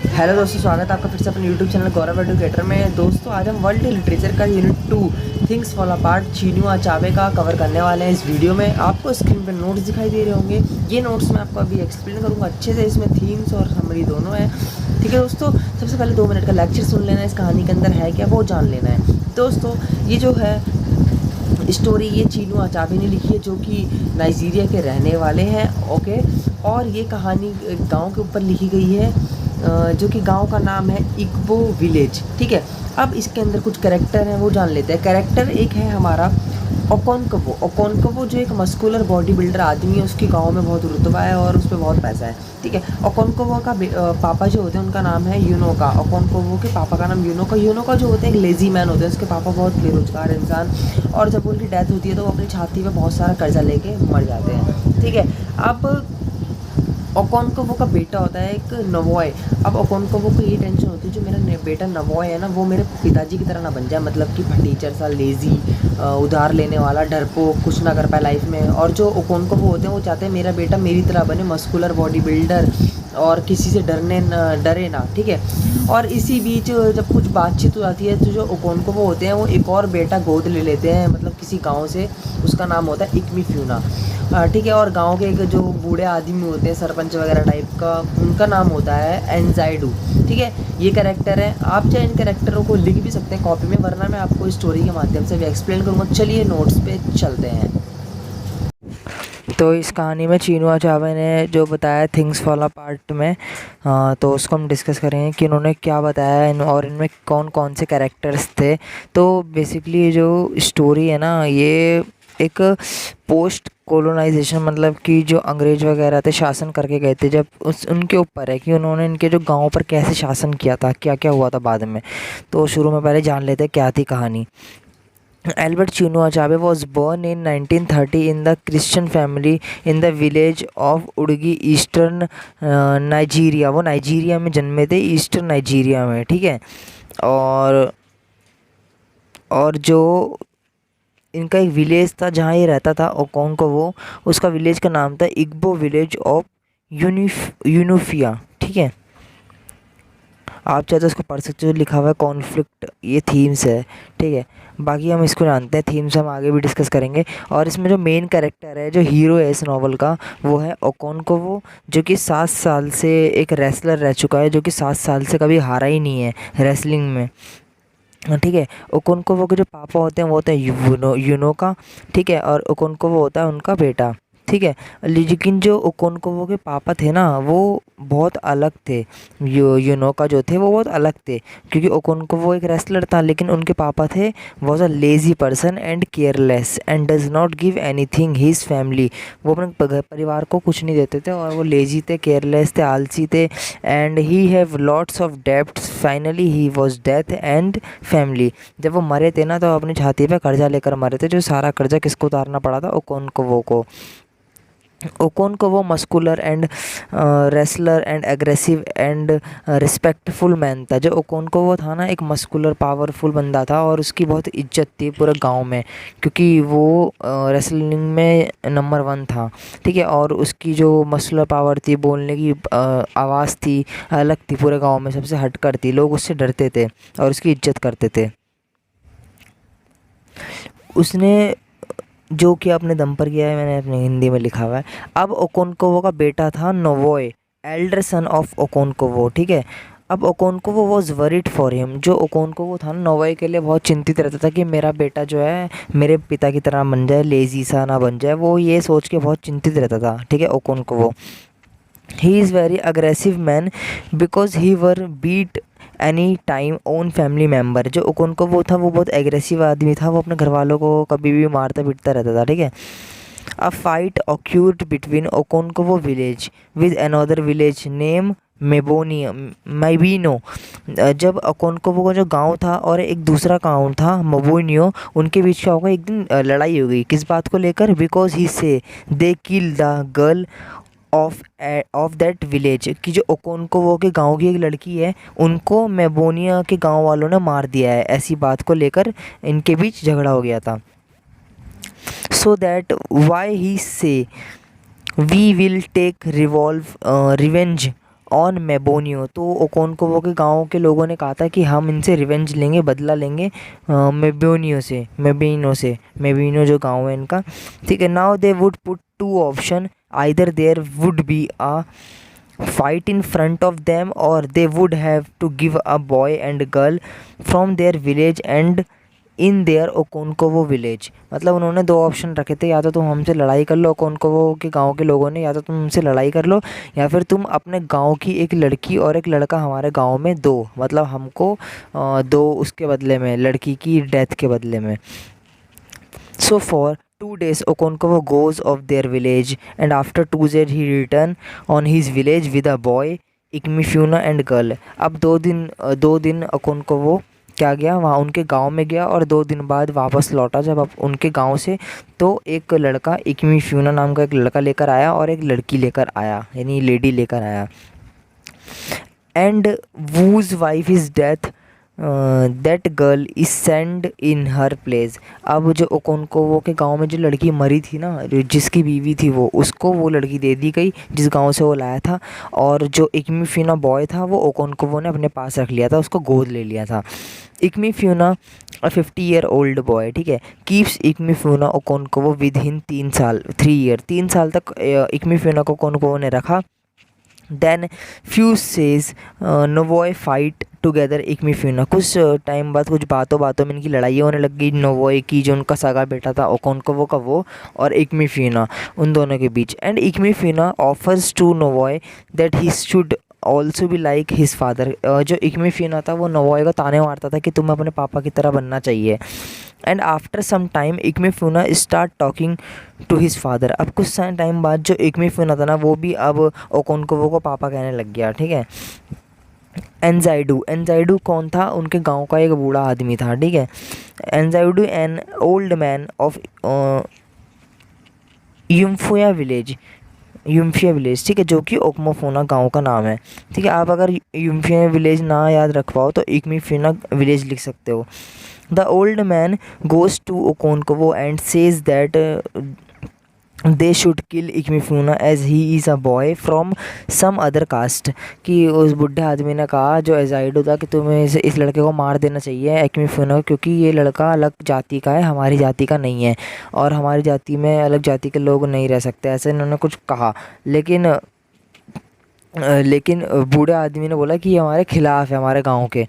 Hello दोस्तों, स्वागत है आपका फिर से अपने यूट्यूब चैनल गौरव एडुकेटर में। दोस्तों आज हम वर्ल्ड लिटरेचर का यूनिट 2 थिंग्स फॉल अपार्ट चिनुओ अचावे का कवर करने वाले हैं। इस वीडियो में आपको स्क्रीन पर नोट्स दिखाई दे रहे होंगे। ये नोट्स मैं आपको अभी एक्सप्लेन करूँगा अच्छे से। इसमें थीम्स और समरी दोनों है। ठीक है दोस्तों, सबसे पहले 2 मिनट का लेक्चर सुन लेना है। इस कहानी के अंदर है क्या वो जान लेना है। दोस्तों ये जो है स्टोरी ये चिनुओ अचावे ने लिखी है, जो कि नाइजीरिया के रहने वाले हैं। ओके, और ये कहानी गांव के ऊपर लिखी गई है, जो कि गांव का नाम है इग्बो विलेज। ठीक है, अब इसके अंदर कुछ कैरेक्टर हैं वो जान लेते हैं। कैरेक्टर एक है हमारा ओकोनकवो। ओकोनकवो जो एक मस्कुलर बॉडी बिल्डर आदमी है, उसकी गांव में बहुत रुतबा है और उस पर बहुत पैसा है। ठीक है, ओकोनकवो का पापा जो होते हैं उनका नाम है यूनोका। ओकोनकवो के पापा का नाम यूनोका। यूनोका जो होते हैं एक लेजी मैन होते हैं, उसके पापा बहुत बेरोजगार इंसान, और जब उनकी डेथ होती है तो वो अपनी छाती पे बहुत सारा कर्जा लेके मर जाते हैं। ठीक है, अब ओकोनकवो का बेटा होता है एक नवोय। अब ओकोनकवो को ये टेंशन होती है जो मेरा बेटा नवोय है ना, वो मेरे पिताजी की तरह ना बन जाए, मतलब कि फटीचर सा, लेज़ी, उधार लेने वाला, डरपोक, कुछ ना कर पाए लाइफ में। और जो ओकोनकवो होते हैं वो चाहते हैं मेरा बेटा मेरी तरह बने, मस्कुलर बॉडी बिल्डर और किसी से डरे ना। ठीक है, और इसी बीच जब कुछ बातचीत हो जाती है तो जो ओकोनकवो होते हैं वो एक और बेटा गोद ले लेते हैं, मतलब किसी गाँव से। उसका नाम होता है इकमी फ्यूना। ठीक है, और गांव के एक जो बूढ़े आदमी होते हैं, सरपंच वगैरह टाइप का, उनका नाम होता है एनजाइडू। ठीक है, ये कैरेक्टर है। आप चाहे इन कैरेक्टरों को लिख भी सकते हैं कॉपी में, वरना मैं आपको स्टोरी के माध्यम से भी एक्सप्लेन करूँगा। चलिए नोट्स पे चलते हैं। तो इस कहानी में चिनुओ अचावे ने जो बताया थिंग्स फॉल अपार्ट में, तो उसको हम डिस्कस करेंगे कि उन्होंने क्या बताया और इनमें कौन कौन से कैरेक्टर्स थे। तो बेसिकली जो स्टोरी है ना, ये एक पोस्ट कोलोनाइजेशन, मतलब कि जो अंग्रेज वगैरह थे शासन करके गए थे, जब उनके ऊपर है कि उन्होंने इनके जो गांव पर कैसे शासन किया था, क्या क्या हुआ था बाद में। तो शुरू में पहले जान लेते हैं क्या थी कहानी। Albert Chinuo Achebe was born in 1930 in the Christian family in the village of उड़गी, ईस्टर्न नाइजीरिया। वो नाइजीरिया में जन्मे थे, ईस्टर्न नाइजीरिया में। ठीक है, और जो इनका एक विलेज था जहाँ ये रहता था ओकोनकवो, उसका विलेज का नाम था इग्बो विलेज ऑफ यूनुफिया। ठीक है, आप चाहे तो इसको पढ़ सकते हो, लिखा हुआ है कॉन्फ्लिक्ट, ये थीम्स है। ठीक है, बाकी हम इसको जानते हैं, थीम्स हम आगे भी डिस्कस करेंगे। और इसमें जो मेन कैरेक्टर है, जो हीरो है इस नॉवल का, वो है ओकोनकवो, जो कि 7 साल से एक रेसलर रह चुका है, जो कि 7 साल से कभी हारा ही नहीं है रेसलिंग में। ठीक है, ओकोनकवो के जो पापा होते हैं वो होते हैं यूनोका। ठीक है, और ओकोनकवो होता है उनका बेटा। ठीक है, लेकिन जो ओकोनकवो के पापा थे ना, वो बहुत अलग थे। यूनोका जो थे वो बहुत अलग थे, क्योंकि ओकोनकवो एक रेसलर था, लेकिन उनके पापा थे was a lazy person and careless and does not give anything his family. वो अपने परिवार को कुछ नहीं देते थे, और वो लेज़ी थे, केयरलेस थे, आलसी थे। And he have lots of debts, finally he was death and family. जब वो मरे थे ना, तो अपनी छाती पे कर्जा लेकर मरे थे, जो सारा कर्जा किसको उतारना पड़ा था, ओकोनकवो को। Okonkwo muscular and wrestler and aggressive and respectful man था। जो ओकोनकवो था ना, एक मस्कुलर पावरफुल बंदा था, और उसकी बहुत इज्जत थी पूरे गांव में, क्योंकि वो रेसलिंग में नंबर 1 था। ठीक है, और उसकी जो मस्कुलर पावर थी, बोलने की आवाज़ थी, अलग थी, पूरे गांव में सबसे हटकर थी, लोग उससे डरते थे और उसकी इज्जत करते थे। उसने जो कि अपने दम पर किया है, मैंने अपनी हिंदी में लिखा हुआ है। अब ओकोनकवो का बेटा था नोवोय, एल्डर सन ऑफ ओकोनकवो। ठीक है, अब ओकोनकवो वॉज वरीड फॉर हिम। जो ओकोनकवो था ना, नोवोय के लिए बहुत चिंतित रहता था कि मेरा बेटा जो है मेरे पिता की तरह बन जाए, लेजी सा ना बन जाए। वो ये सोच के बहुत चिंतित रहता था। ठीक है, Okonkwo he is very aggressive man because he were beat any time own family member. जो ओकोनकवो था वो बहुत एग्रेसिव आदमी था, वो अपने घर वालों को कभी भी मारता पीटता रहता था। ठीक है, a fight occurred between Okonkwo village with another village name Mbaino. जब ओकोनकवो का जो गांव था और एक दूसरा गांव था मोबोनियो, उनके बीच क्या होगा, एक दिन लड़ाई हो गई। किस बात को लेकर? Because he say they kill the girl of that village, कि जो ओकोनकवो के गांव की एक लड़की है, उनको मेबोनिया के गांव वालों ने मार दिया है। ऐसी बात को लेकर इनके बीच झगड़ा हो गया था। So that why he say we will take revenge on Mbaino. तो ओकोनकोवो के गांव के लोगों ने कहा था कि हम इनसे रिवेंज लेंगे, बदला लेंगे मेबिनो जो गांव है इनका, ठीक है। Now they would put two option, either there would be a fight in front of them or they would have to give a boy and girl from their village and in their Okonkwo village. मतलब उन्होंने दो option रखे थे, या तो तुम हमसे लड़ाई कर लो ओकोनकोवो के गांव के लोगों ने, या तो तुम हमसे लड़ाई कर लो, या फिर तुम अपने गांव की एक लड़की और एक लड़का हमारे गांव में दो, मतलब हमको दो उसके बदले में, लड़की की डेथ के बदले में। So for 2 days Okonkwo goes of their village and after 2 days he return on his village with a boy, Ikmifuna and girl। अब 2 दिन ओकोनकोवो क्या गया वहाँ उनके गांव में गया और 2 दिन बाद वापस लौटा जब अब उनके गांव से, तो एक लड़का इक्मीफ्यूना नाम का एक लड़का लेकर आया और एक लड़की लेकर आया, यानी लेडी लेकर आया। And whose wife is death that girl is send in her place. अब जो ओकोनकोवो के गांव में जो लड़की मरी थी ना, जिसकी बीवी थी वो, उसको वो लड़की दे दी गई जिस गांव से वो लाया था, और जो इक्मीफ्यूना बॉय था वो ओकोनकोवो ने अपने पास रख लिया था, उसको गोद ले लिया था। इक्मीफ्यूना 50-year-old बॉय, ठीक है, keeps Ikemefuna Okonkwo with him 3 साल तक इक्मीफ्यूना को ओकोनकोवो ने रखा। Then few says Nwoye fight together Ikemefuna. कुछ टाइम बाद कुछ बातों में इनकी लड़ाई होने लग गई नोवोय की, जो उनका सगा बेटा था ओकोनकोवो का, वो और इक्मीफ्यूना, उन दोनों के बीच। And Ikemefuna offers to Nwoye that he should also भी लाइक हिज फादर। जो इक्मीफ्यूना था वो नोवोय को ताने मारता था कि तुम्हें अपने पापा की तरह बनना चाहिए। And after some time Ikemefuna start talking to his father. अब कुछ टाइम बाद जो इक्मीफ्यूना था ना, वो भी अब ओकोनकोवो को पापा कहने लग गया, ठीक है। एनजाइडू कौन था? उनके गांव का एक बूढ़ा आदमी था, ठीक है। Ezeudu an old man of Umuofia village, ठीक है, जो कि ओकमोफोना गांव का नाम है, ठीक है। आप अगर यूम्फिया विलेज ना याद रख पाओ तो इक्मीफ्यूना विलेज लिख सकते हो। The old man goes to Okonkwo and says that they should kill Ikemefuna as he is a boy from some other caste. कि उस बुढ़े आदमी ने कहा जो एजाइडो था कि तुम्हें इस लड़के को मार देना चाहिए इक्मीफ्यूना को, क्योंकि ये लड़का अलग जाति का है, हमारी जाति का नहीं है, और हमारी जाति में अलग जाति के लोग नहीं रह सकते, ऐसे इन्होंने कुछ कहा। लेकिन बूढ़े आदमी ने बोला कि ये हमारे खिलाफ़ है, हमारे गाँव के।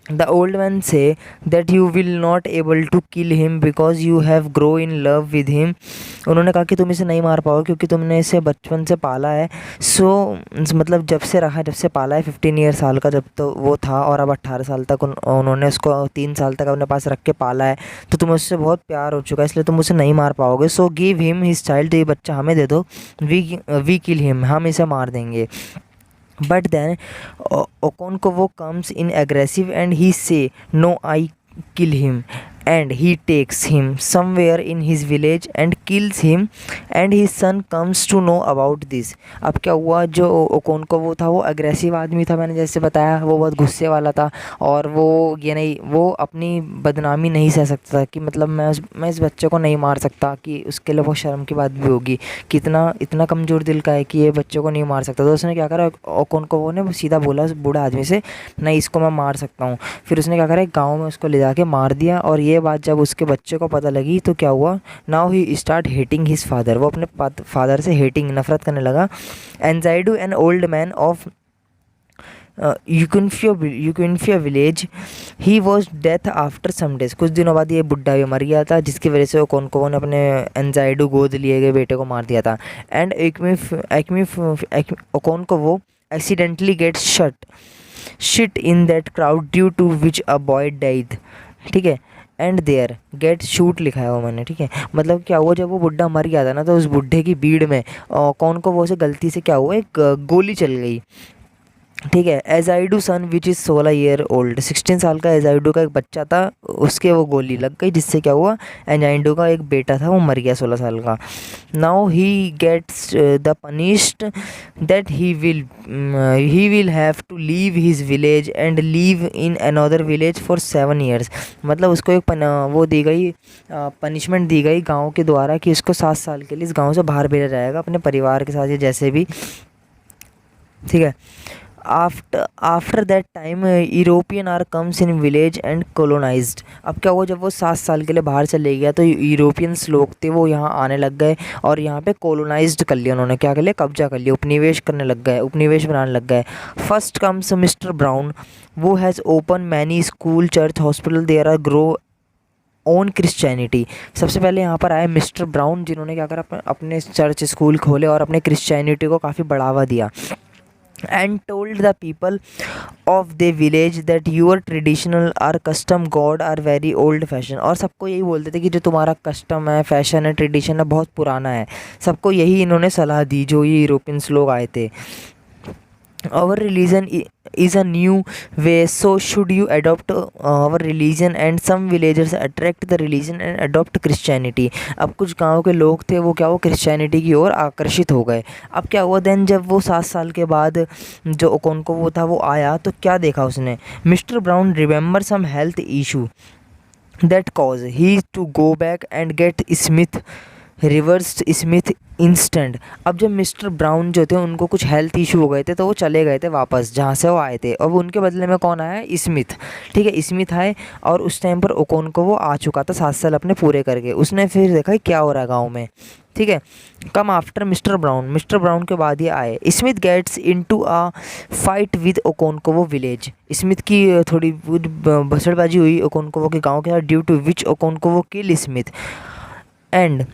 The old man say that you will not able to kill him because you have grown in love with him। उन्होंने कहा कि तुम इसे नहीं मार पाओगे क्योंकि तुमने इसे बचपन से पाला है। मतलब जब से पाला है 15 साल का जब तो वो था, और अब 18 साल तक उन्होंने उसको 3 साल तक अपने पास रख के पाला है, तो तुम्हें उससे बहुत प्यार हो चुका है, इसलिए तुम उसे नहीं मार पाओगे। So give him his child, ये बच्चा हमें दे दो, वी किल हिम, हम इसे मार देंगे। But then Okonkwo comes in aggressive and he say no, I kill him, and he takes him somewhere in his village and kills him and his son comes to know about this। अब क्या हुआ, जो Okonkwo था वो aggressive आदमी था, मैंने जैसे बताया, वो बहुत गुस्से वाला था, और वो अपनी बदनामी नहीं सह सकता था कि मतलब मैं इस बच्चे को नहीं मार सकता, कि उसके लिए बहुत शर्म की बात भी होगी कि इतना कमज़ोर दिल का है कि ये बच्चे को नहीं मार सकता। तो उसने क्या करा, ओकोनकोवो ने सीधा बोला उस बूढ़े आदमी से, नहीं इसको मैं मार सकता हूँ। फिर उसने क्या करा, एक गाँव में उसको ले जाके मार दिया, और ये बात जब उसके बच्चे को पता लगी तो क्या हुआ, now he start hating his father. वो अपने फादर से नफरत करने लगा। Ezeudu an old man of Umuofia village, he was death after some days. कुछ दिनों बाद ये बुढ़ा भी मर गया था, जिसकी वजह से ओकोनकोवो ने अपने एनजाइडू गोद लिए गए बेटे को मार दिया था। And Okonkwo accidentally gets shit in that crowd due to which a boy died, ठीक है। एंड देयर गेट शूट लिखा है वो मैंने, ठीक है। मतलब क्या हुआ, जब वो बुढ़ा मर गया था ना, तो उस बुढ़े की भीड़ में ओकोनकोवो से गलती से क्या हुआ, एक गोली चल गई, ठीक है। एजाइडू सन विच इज़ 16-year-old, 16 साल का एजाइडू का एक बच्चा था, उसके वो गोली लग गई, जिससे क्या हुआ, एजाइडू का एक बेटा था वो मर गया 16 साल का। Now he gets the punished that he will have to leave his village and leave in another village for 7 years। मतलब उसको एक वो दी गई, पनिशमेंट दी गई गाँव के द्वारा कि इसको 7 साल के लिए इस गाँव से बाहर भेजा जाएगा अपने परिवार के साथ, या जैसे भी ठीक है। After that time European are comes in village and colonised. अब क्या हुआ, जब वो 7 साल के लिए बाहर चले गया तो यूरोपियंस लोग थे वो यहाँ आने लग गए और यहाँ पे कॉलोनाइज्ड कर लिया उन्होंने, क्या कर लिया, कब्जा कर लिया, उपनिवेश करने लग गए, उपनिवेश बनाने लग गए। फर्स्ट कम्स मिस्टर ब्राउन, वो has open many school church hospital there are grow on Christianity. सबसे पहले यहाँ पर आए मिस्टर ब्राउन, जिन्होंने क्या करा, अपने चर्च स्कूल खोले और अपने क्रिश्चियनिटी को काफ़ी बढ़ावा दिया। And told the people of the village that your traditional are custom god are very old fashion. और सबको यही बोलते थे कि जो तुम्हारा कस्टम है, फैशन है, ट्रेडिशन है, बहुत पुराना है। सबको यही इन्होंने सलाह दी जो ये यूरोपियंस लोग आए थे। our religion is a new way, so should you adopt our religion, and some villagers attract the religion and adopt Christianity। अब कुछ गांव के लोग थे वो क्या, वो क्रिश्चियनिटी की ओर आकर्षित हो गए। अब क्या हुआ देन, जब वो 7 साल के बाद जो ओकोंको वो था वो आया तो क्या देखा उसने, mister Brown remember some health issue that cause he to go back and get Smith reverse Smith instant. अब जब मिस्टर ब्राउन जो थे उनको कुछ हेल्थ इशू हो गए थे तो वो चले गए थे वापस जहाँ से वो आए थे। अब उनके बदले में कौन आया, स्मिथ। ठीक है, स्मिथ आए और उस टाइम पर ओकोंको वो आ चुका था 7 साल अपने पूरे करके। उसने फिर देखा क्या हो रहा है गाँव में। ठीक है, come after Mr Brown, Mr Brown के बाद ये आए। Smith gets into a fight with Okonkwo village. Smith की थोड़ी भसड़बाजी हुई ओकोंकोवो के गाँव के साथ, due to which Okonkwo kill Smith and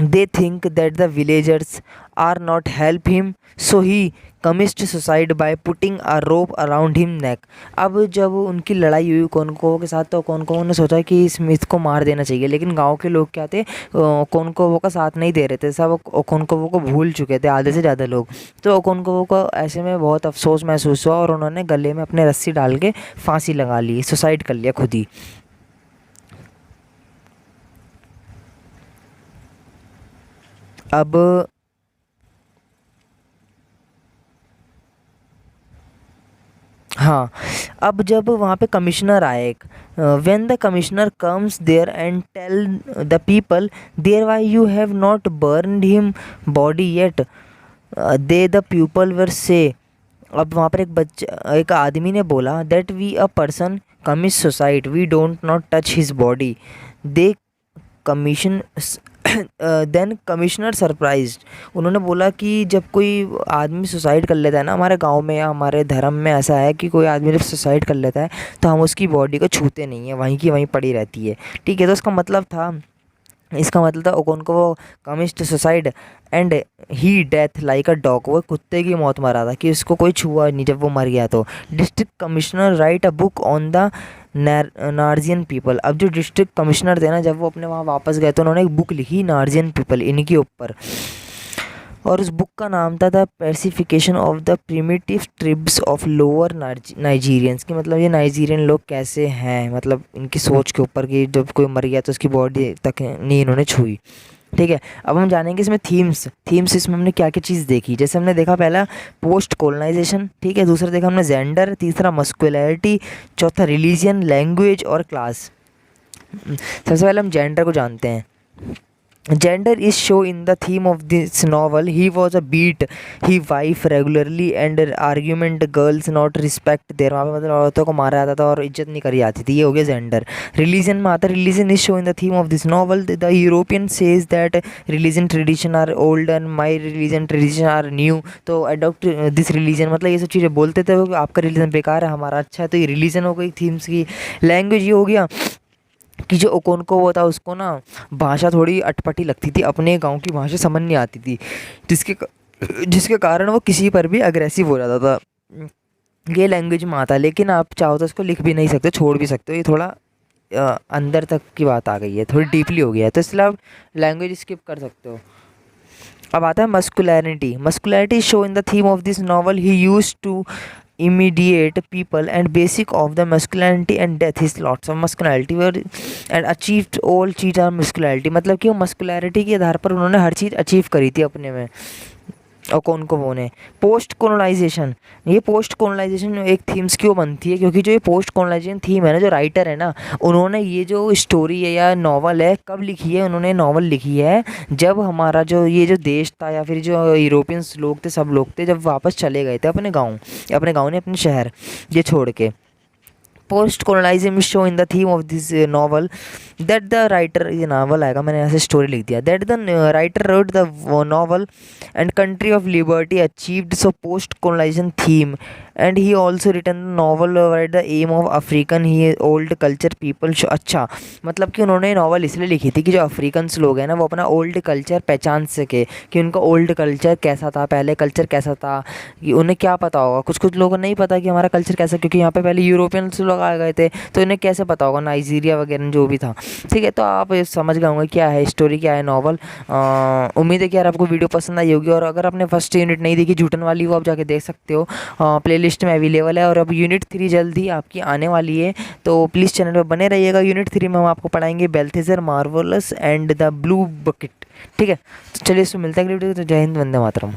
they think that the villagers are not help him, so he commits suicide by putting a rope around him neck। अब जब उनकी लड़ाई हुई कोनकोवो के साथ तो कोनकोवो ने सोचा कि स्मिथ को मार देना चाहिए, लेकिन गांव के लोग क्या थे, कोनकोवो का साथ नहीं दे रहे थे, सब कोनकोवो को भूल चुके थे आधे से ज़्यादा लोग। तो कोनकोवो को ऐसे में बहुत अफसोस महसूस हुआ और उन्होंने गले में अपने रस्सी डाल के फांसी लगा ली, सुसाइड कर लिया खुद ही। अब हाँ, अब जब वहाँ पे कमिश्नर आए, when the commissioner comes there and tell the people there why you have not burned him body yet, they the people were say. अब वहाँ पर एक आदमी ने बोला that we a person commit suicide we don't not touch his body, they commission then commissioner surprised. उन्होंने बोला कि जब कोई आदमी सुसाइड कर लेता है ना, हमारे गांव में या हमारे धर्म में ऐसा है कि कोई आदमी जब सुसाइड कर लेता है तो हम उसकी बॉडी को छूते नहीं हैं, वहीं की वहीं पड़ी रहती है। ठीक है, तो इसका मतलब था ओकोंको वो chemist suicide and he death like a dog, वो कुत्ते की मौत मरा था कि उसको कोई छुआ नहीं जब वो मर गया। तो district commissioner write a book on the Nigerian people. अब जो डिस्ट्रिक्ट कमिश्नर थे ना, जब वो अपने वहाँ वापस गए तो उन्होंने एक बुक लिखी नार्जियन पीपल, इनके ऊपर, और उस बुक का नाम था the pacification of the primitive tribes of lower Nigerians. की मतलब ये नाइजीरियन लोग कैसे हैं, मतलब इनकी सोच के ऊपर कि जब कोई मर गया तो उसकी बॉडी तक नहीं इन्होंने छुई। ठीक है, अब हम जानेंगे इसमें थीम्स इसमें हमने क्या क्या चीज़ देखी। जैसे हमने देखा पहला पोस्ट कॉलोनाइजेशन, ठीक है, दूसरा देखा हमने जेंडर, तीसरा मस्कुलैरिटी, चौथा रिलीजियन, लैंग्वेज और क्लास। सबसे पहले हम जेंडर को जानते हैं। Gender is shown in the theme of this novel. He was a beat his wife regularly and argument girls not respect their, वहाँ पे मतलब औरतों को मारा जाता था और इज्जत नहीं करी जाती थी। ये हो गया जेंडर। रिलीजन में आता है, religion is shown in the theme of this novel. The European says that religion tradition are old and my religion tradition are new, तो adopt this religion, मतलब ये सब चीज़ें बोलते थे कि आपका रिलीजन बेकार है, हमारा अच्छा है। तो ये रिलीजन हो गई थीम्स की। लैंग्वेज ये हो गया कि जो ओकोंको वो था उसको ना भाषा थोड़ी अटपटी लगती थी, अपने गांव की भाषा समझ नहीं आती थी, जिसके कारण वो किसी पर भी अग्रेसिव हो जाता था। ये लैंग्वेज में आता है, लेकिन आप चाहो तो इसको लिख भी नहीं सकते, छोड़ भी सकते हो। ये थोड़ा अंदर तक की बात आ गई है, थोड़ी डीपली हो गया है, तो इसलिए आप लैंग्वेज स्किप कर सकते हो। अब आता है masculinity show in the theme of this novel. He used to immediate people and basic of the masculinity and death is lots of masculinity were and achieved all cheese are masculinity, मतलब कि वो masculinity के आधार पर उन्होंने हर चीज़ achieve करी थी अपने में। और कौन को बोने पोस्ट कॉलोनाइजेशन। ये पोस्ट कॉलोनाइजेशन एक थीम्स क्यों बनती है, क्योंकि जो ये पोस्ट कॉलोनाइजेशन थीम है ना, जो राइटर है ना, उन्होंने ये जो स्टोरी है या नॉवल है कब लिखी है, उन्होंने नॉवल लिखी है जब हमारा जो ये जो देश था या फिर जो यूरोपियंस लोग थे, सब लोग थे, जब वापस चले गए थे अपने गाँव ने अपने शहर ये छोड़ के। Post colonialism is shown in the theme of this novel that the writer, ये नावल आएगा, मैंने ऐसे स्टोरी लिख दिया, that the writer wrote the novel and country of liberty achieved so post colonization theme and he also written the novel at the aim of African he old culture people show। अच्छा, मतलब कि उन्होंने novel इसलिए लिखी थी कि जो Africans लोग हैं ना, वो अपना ओल्ड कल्चर पहचान सके, कि उनका ओल्ड कल्चर कैसा था, पहले कल्चर कैसा था, कि उन्हें क्या पता होगा। कुछ कुछ लोगों को नहीं पता कि हमारा कल्चर कैसा, क्योंकि यहाँ पे पहले यूरोपियंस लोग आ गए थे, तो इन्हें कैसे पता होगा, नाइजीरिया वगैरह जो भी था। ठीक है, तो आप समझ गए होंगे क्या है स्टोरी, क्या है नॉवल। उम्मीद है कि यार आपको वीडियो पसंद आई होगी, और अगर आपने फर्स्ट यूनिट नहीं देखी झूठन वाली, वो आप जाके देख सकते हो, प्लेलिस्ट में अवेलेबल है। और अब यूनिट 3 जल्दी आपकी आने वाली है, तो प्लीज़ चैनल पर बने रहिएगा। यूनिट 3 में हम आपको पढ़ाएंगे Balthazar, marvellous and the blue bucket. ठीक है, तो चलिए इसमें मिलता है अगली वीडियो। तो जय हिंद, वंदे मातरम।